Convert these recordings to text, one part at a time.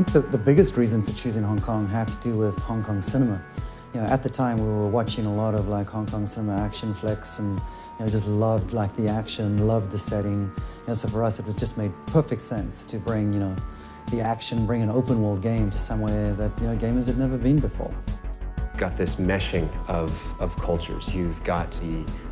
think the biggest reason for choosing Hong Kong had to do with Hong Kong cinema. You know, at the time we were watching a lot of like Hong Kong cinema action flicks and just loved like the action, loved the setting. So for us it was just made perfect sense to bring the action, bring an open world game to somewhere that gamers had never been before. Got this meshing of cultures. You've got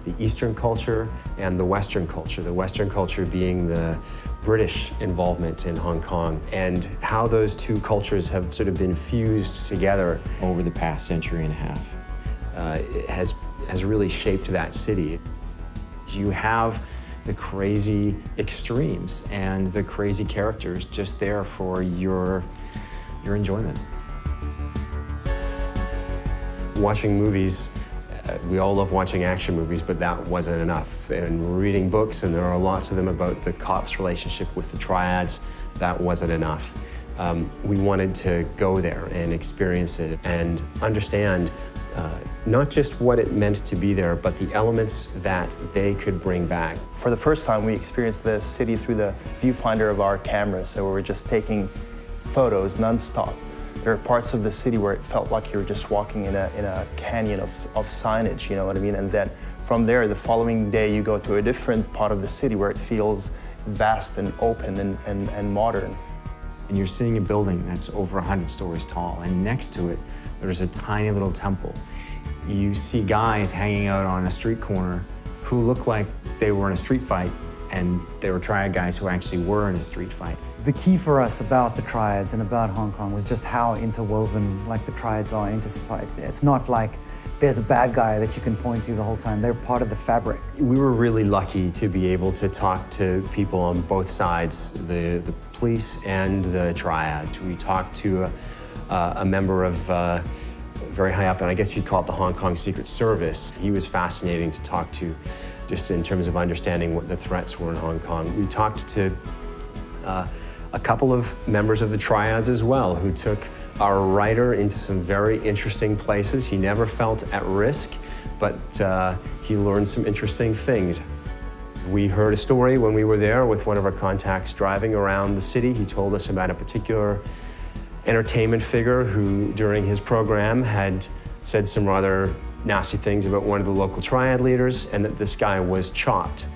the Eastern culture and the Western culture. The Western culture being the British involvement in Hong Kong, and how those two cultures have sort of been fused together over the past century and a half. It has really shaped that city. You have the crazy extremes and the crazy characters just there for your enjoyment. Watching movies, we all love watching action movies, but that wasn't enough. And reading books, and there are lots of them about the cops' relationship with the triads, that wasn't enough. We wanted to go there and experience it and understand not just what it meant to be there, but the elements that they could bring back. For the first time, we experienced the city through the viewfinder of our cameras, so we were just taking photos non-stop. There are parts of the city where it felt like you were just walking in a canyon of signage, you know what I mean? And then from there, the following day, you go to a different part of the city where it feels vast and open and modern. And you're seeing a building that's over 100 stories tall, and next to it, there's a tiny little temple. You see guys hanging out on a street corner who look like they were in a street fight, and they were triad guys who actually were in a street fight. The key for us about the triads and about Hong Kong was just how interwoven like the triads are into society there. It's not like there's a bad guy that you can point to the whole time. They're part of the fabric. We were really lucky to be able to talk to people on both sides, the police and the triads. We talked to a member of very high up, and I guess you'd call it the Hong Kong Secret Service. He was fascinating to talk to, just in terms of understanding what the threats were in Hong Kong. We talked to a couple of members of the triads as well, who took our writer into some very interesting places. He never felt at risk, but he learned some interesting things. We heard a story when we were there with one of our contacts driving around the city. He told us about a particular entertainment figure who, during his program, had said some rather nasty things about one of the local triad leaders, and that this guy was chopped.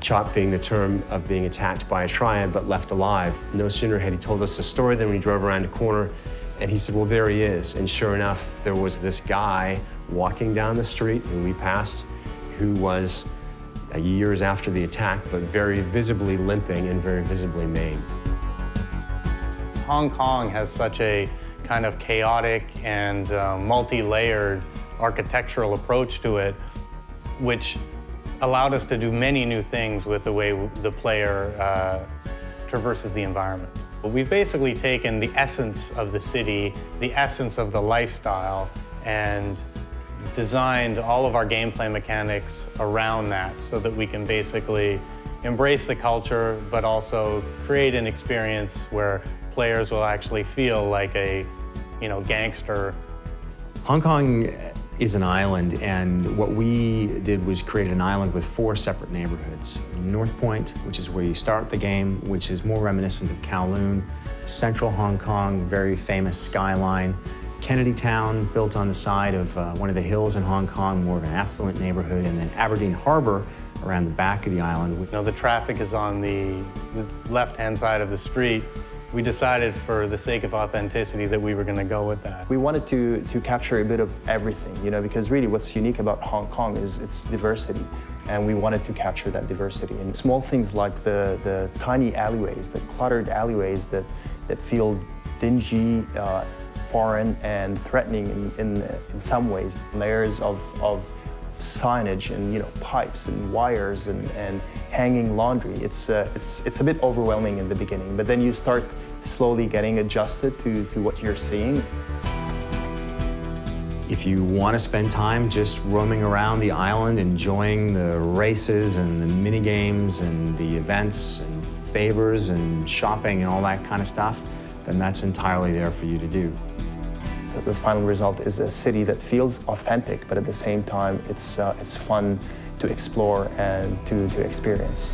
Chopped being the term of being attacked by a triad but left alive. No sooner had he told us the story than we drove around a corner and he said, well, there he is. And sure enough, there was this guy walking down the street who we passed, who was years after the attack, but very visibly limping and very visibly maimed. Hong Kong has such a kind of chaotic and multi-layered architectural approach to it, which allowed us to do many new things with the way the player traverses the environment. We've basically taken the essence of the city, the essence of the lifestyle, and designed all of our gameplay mechanics around that so that we can basically embrace the culture, but also create an experience where players will actually feel like a, gangster. Hong Kong is an island, and what we did was create an island with 4 separate neighborhoods. North Point, which is where you start the game, which is more reminiscent of Kowloon. Central Hong Kong, very famous skyline. Kennedy Town, built on the side of one of the hills in Hong Kong, more of an affluent neighborhood. And then Aberdeen Harbor, around the back of the island. The traffic is on the left-hand side of the street. We decided, for the sake of authenticity, that we were going to go with that. We wanted to capture a bit of everything, because really what's unique about Hong Kong is its diversity, and we wanted to capture that diversity. And small things like the tiny alleyways, the cluttered alleyways that feel dingy, foreign, and threatening in some ways. Layers of signage and pipes and wires and hanging laundry. It's a bit overwhelming in the beginning, but then you start slowly getting adjusted to what you're seeing. If you want to spend time just roaming around the island, enjoying the races and the mini games and the events and favors and shopping and all that kind of stuff, then that's entirely there for you to do. The final result is a city that feels authentic, but at the same time, it's fun to explore and to experience.